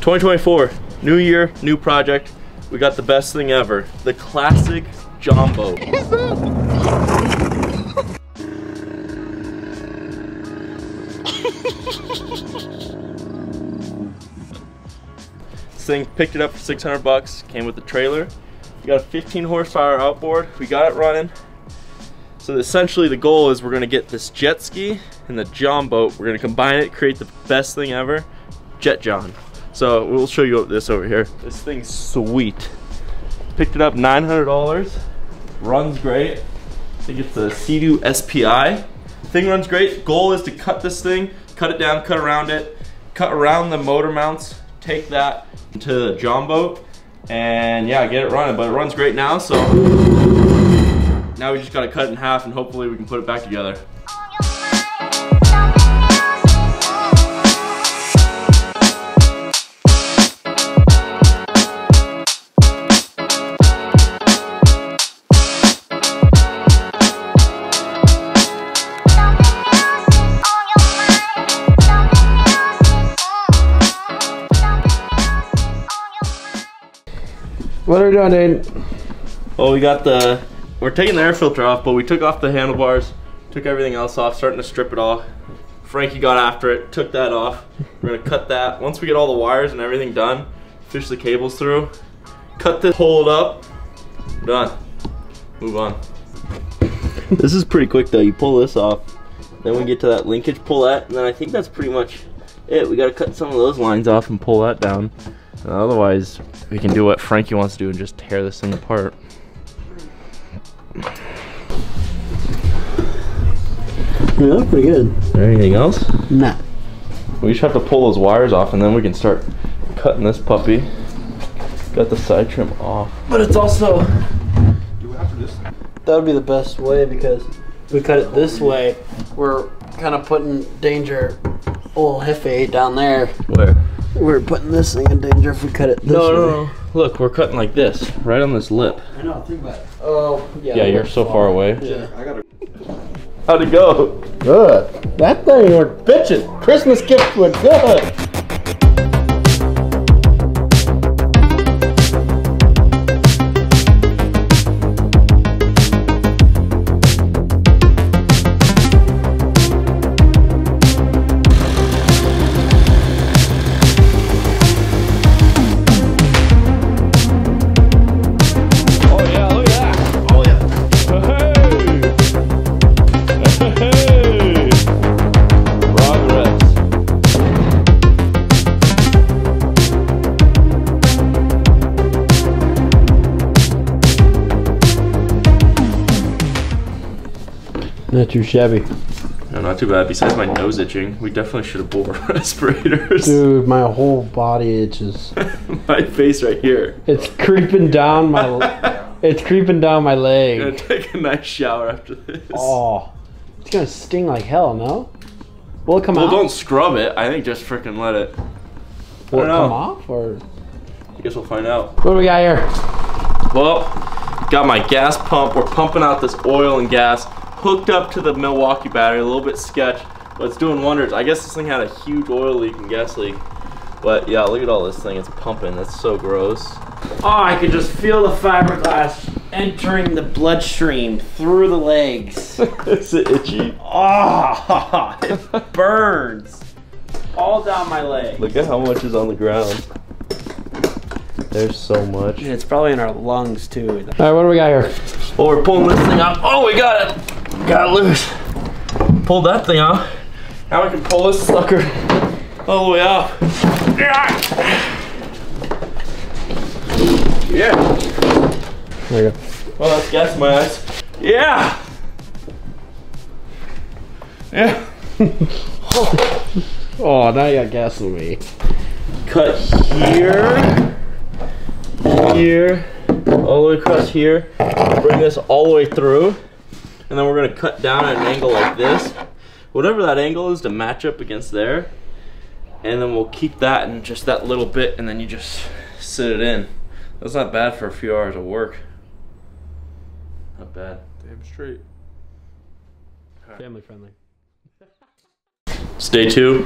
2024, new year, new project. We got the best thing ever, the classic Jon boat. This thing, picked it up for 600 bucks, came with the trailer. We got a 15 horsepower outboard, we got it running. So essentially the goal is we're gonna get this jet ski and the Jon boat, we're gonna combine it, create the best thing ever, Jet Jon. So we'll show you this over here. This thing's sweet. Picked it up $900, runs great. I think it's a Sea-doo SPI. Thing runs great. Goal is to cut this thing, cut it down, cut around it, cut around the motor mounts, take that to the Jon boat, and yeah, get it running. But it runs great now, so now we just gotta cut it in half and hopefully we can put it back together. What are we doing, dude? Well, we're taking the air filter off, but we took off the handlebars, took everything else off, starting to strip it off. Frankie got after it, took that off. We're gonna cut that. Once we get all the wires and everything done, fish the cables through, cut this, hold up, done. Move on. This is pretty quick though. You pull this off, then we get to that linkage, pull that, and then I think that's pretty much it. We gotta cut some of those lines off and pull that down. Otherwise, we can do what Frankie wants to do and just tear this thing apart. You look pretty good. Is there anything else? Nah. We just have to pull those wires off and then we can start cutting this puppy. Got the side trim off. But it's also... That would be the best way, because if we cut it this way, we're kind of putting danger old Hefe down there. Where? We're putting this thing in danger if we cut it this way. No. Look, we're cutting like this, right on this lip. I know, think about it. Oh, yeah. Yeah, you're so far away. Yeah. How'd it go? Good. That thing went bitchin'. Christmas gift went good. Not too shabby. No, not too bad. Besides my nose itching, we definitely should have wore respirators. Dude, my whole body itches. My face right here. It's creeping down my. It's creeping down my leg. I'm gonna take a nice shower after this. Oh, it's gonna sting like hell. No? Will it come out? Well, don't scrub it. I think just freaking let it. Will it come off, or? I guess we'll find out. What do we got here? Well, got my gas pump. We're pumping out this oil and gas. Hooked up to the Milwaukee battery, a little bit sketch, but it's doing wonders. I guess this thing had a huge oil leak and gas leak. But yeah, look at all this thing, it's pumping. That's so gross. Oh, I could just feel the fiberglass entering the bloodstream through the legs. Is it itchy? Oh, it burns all down my leg. Look at how much is on the ground. There's so much. Yeah, it's probably in our lungs too. All right, what do we got here? Well, we're pulling this thing out. Oh, we got it. Got it loose. Pulled that thing out. Now we can pull this sucker all the way out. Yeah. There you go. Well, that's gas in my eyes. Yeah. Yeah. Oh, now you got gas in me. Cut here. Here. All the way across here. Bring this all the way through. And then we're going to cut down at an angle like this. Whatever that angle is to match up against there. And then we'll keep that in just that little bit, and then you just sit it in. That's not bad for a few hours of work. Not bad. Damn straight. Family friendly. It's day 2.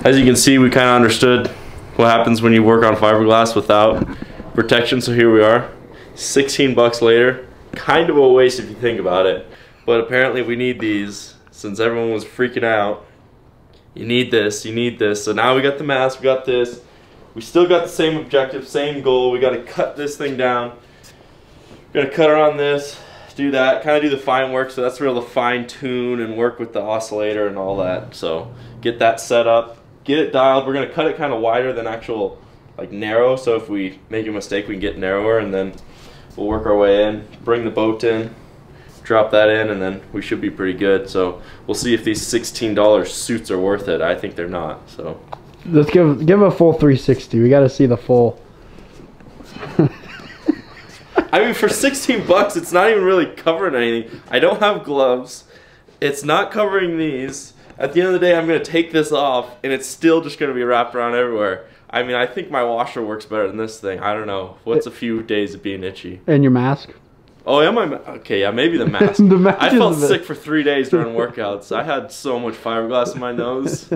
As you can see, we kind of understood what happens when you work on fiberglass without protection. So here we are, 16 bucks later. Kind of a waste if you think about it, but apparently we need these since everyone was freaking out. You need this, you need this. So now we got the mask, we got this. We still got the same objective, same goal. We got to cut this thing down. We're gonna cut around this, do that, kind of do the fine work. So that's where to fine tune and work with the oscillator and all that. So get that set up, get it dialed. We're gonna cut it kind of wider than actual like narrow. So if we make a mistake, we can get narrower, and then we'll work our way in, bring the boat in, drop that in, and then we should be pretty good. So we'll see if these $16 suits are worth it. I think they're not. So let's give a full 360. We got to see the full. I mean, for 16 bucks, it's not even really covering anything. I don't have gloves. It's not covering these. At the end of the day, I'm going to take this off, and it's still just going to be wrapped around everywhere. I mean, I think my washer works better than this thing. I don't know. What's a few days of being itchy? And your mask? Oh, yeah, okay, yeah, maybe the mask. The mask I felt sick for 3 days during workouts. I had so much fiberglass in my nose.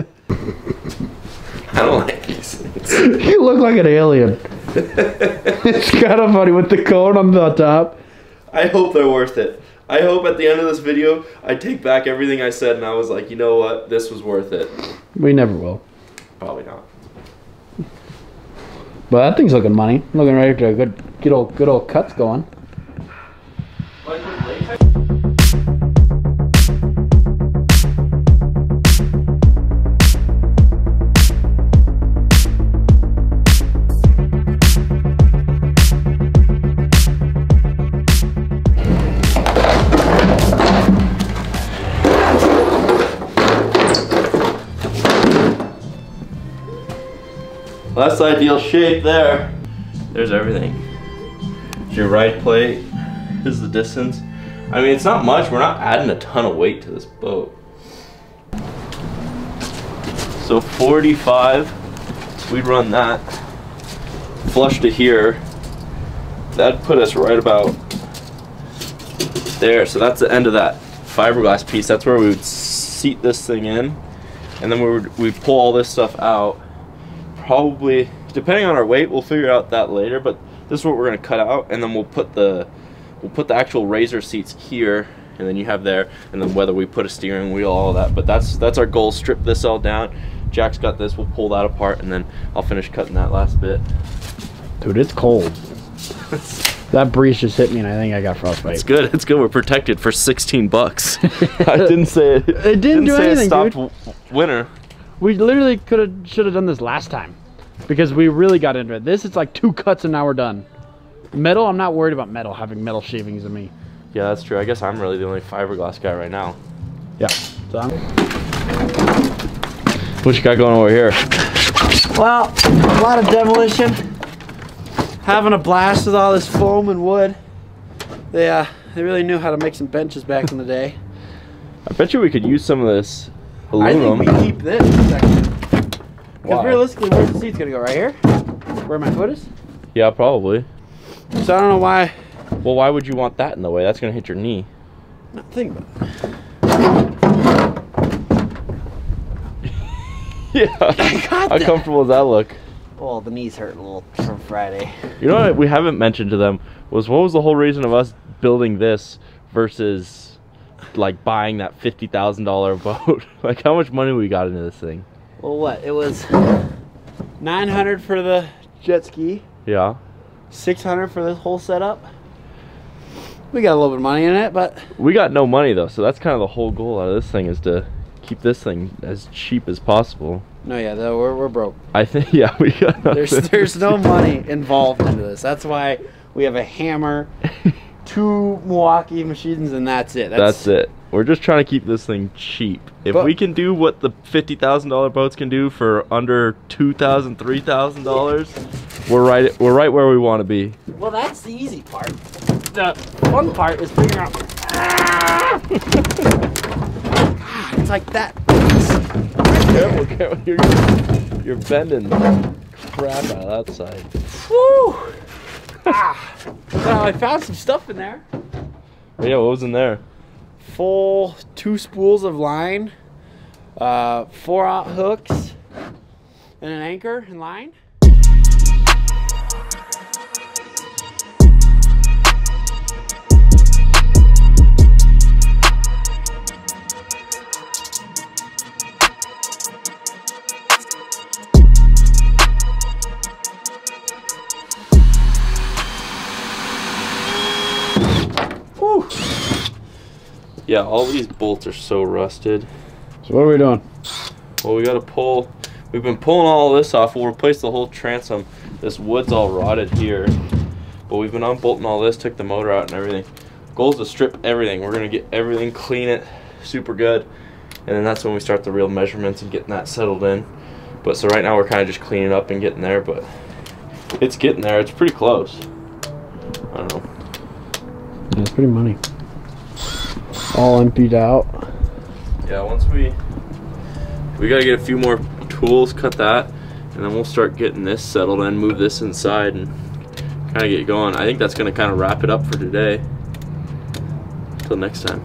I don't like these things. You look like an alien. It's kind of funny with the cone on the top. I hope they're worth it. I hope at the end of this video, I take back everything I said and I was like, you know what? This was worth it. We never will. Probably not. But that thing's looking money. Looking right to good old cuts going. Well, that's the ideal shape there. There's everything. There's your right plate. This is the distance. I mean, it's not much. We're not adding a ton of weight to this boat. So 45, we'd run that flush to here. That'd put us right about there. So that's the end of that fiberglass piece. That's where we would seat this thing in, and then we'd pull all this stuff out. Probably, depending on our weight, we'll figure out that later, but this is what we're going to cut out, and then we'll put the actual razor seats here, and then you have there, and then whether we put a steering wheel, all of that. But that's our goal. Strip this all down. Jack's got this. We'll pull that apart, and then I'll finish cutting that last bit. Dude, it's cold. That breeze just hit me, and I think I got frostbite. It's good. It's good. We're protected for 16 bucks. I didn't say it. It didn't do anything, it stopped dude. Winter. We literally should have done this last time, because we really got into it. This is like 2 cuts and now we're done. Metal, I'm not worried about metal, having metal shavings in me. Yeah, that's true. I guess I'm really the only fiberglass guy right now. Yeah. So what you got going over here? well, a lot of demolition. Having a blast with all this foam and wood. They really knew how to make some benches back in the day. I bet you we could use some of this aluminum. I think we keep this section. Because realistically, where's the seat's gonna go? Right here? Where my foot is? Yeah, probably. So I don't know why. Well, why would you want that in the way? That's gonna hit your knee. No, think about it. Yeah. How comfortable does that look? Well, the knees hurt a little from Friday. You know what we haven't mentioned to them was, what was the whole reason of us building this versus like buying that $50,000 boat? Like, how much money we got into this thing? Well, what? It was $900 for the jet ski. Yeah. $600 for this whole setup. We got a little bit of money in it, but we got no money though, so that's kind of the whole goal out of this thing, is to keep this thing as cheap as possible. No, yeah, though we're broke. I think, yeah, we got nothing. There's no money involved into this. That's why we have a hammer, 2 Milwaukee machines, and that's it. That's it. We're just trying to keep this thing cheap. If we can do what the $50,000 boats can do for under $2,000, $3,000, we're right where we want to be. Well, that's the easy part. The fun part is figuring out. It's like that. Careful, careful. You're bending crap out of that side. Woo! Well, I found some stuff in there. Yeah, what was in there? Full 2 spools of line, 4/0 hooks, and an anchor and line. Yeah, all these bolts are so rusted. So what are we doing? Well, we got to pull. We've been pulling all this off. We'll replace the whole transom. This wood's all rotted here, but we've been unbolting all this, took the motor out and everything. Goal is to strip everything. We're gonna get everything, clean it super good, and then that's when we start the real measurements and getting that settled in. But so right now we're kind of just cleaning up and getting there, but it's getting there. It's pretty close. I don't know. Yeah, it's pretty money. All emptied out. Yeah, once we gotta get a few more tools, cut that, and then we'll start getting this settled and move this inside and kind of get going. I think that's gonna kind of wrap it up for today. Until next time.